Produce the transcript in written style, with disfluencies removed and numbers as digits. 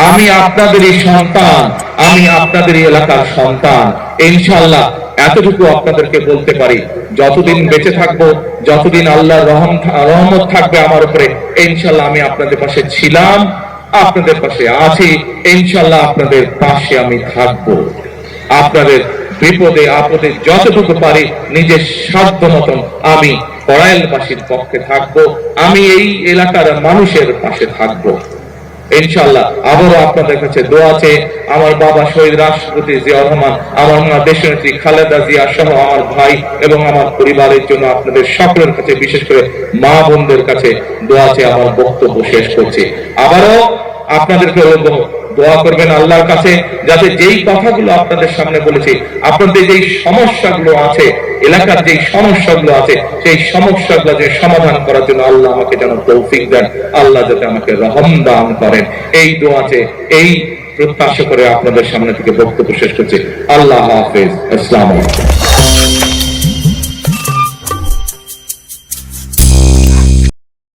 আমি আপনাদেরই সন্তান, আমি আপনাদেরই এলাকার সন্তান। ইনশাআল্লাহ এতটুকু আপনাদেরকে বলতে পারি, যতদিন বেঁচে থাকবো, যতদিন আল্লাহর রহমত থাকবে আমার উপরে, ইনশাআল্লাহ আমি আপনাদের পাশে ছিলাম, আপনাদের পাশে আছি, ইনশাআল্লাহ আপনাদের পাশে আমি থাকবো। আপনাদের বিপদে আপদে যতটুকু পারি নিজের সাধ্য মতন আমি কড়াইলবাসীর পক্ষে থাকবো, আমি এই এলাকার মানুষের পাশে থাকবো। ইনশাআল্লাহ আবারও আপনাদের কাছে দোয়া আছে। আমার বাবা শহীদ রাষ্ট্রপতি জিয়াউর রহমান, আমার মা দেশনেত্রী খালেদা জিয়া সহ আমার ভাই এবং আমার পরিবারের জন্য আপনাদের সকলের কাছে, বিশেষ করে মা বোনদের কাছে দোয়া আছে। আমার বক্তব্য শেষ করছি। আবারও আপনাদেরকে বলবো, দোয়া করবেন আল্লাহর কাছে, যাতে যেই কথাগুলো আপনাদের সামনে বলেছি, আপনাদের যেই সমস্যাগুলো আছে, এলাকার যেই সমস্যাগুলো আছে, সেই সমস্যাগুলো যে সমাধান করার জন্য আল্লাহ আমাকে যেন তৌফিক দেন, আল্লাহ যাতে আমাকে রহম দান করেন, এই দোয়াতে এই প্রত্যাশা করে আপনাদের সামনে থেকে বক্তব্য শেষ করছি। আল্লাহ হাফেজ। আসসালামু আলাইকুম।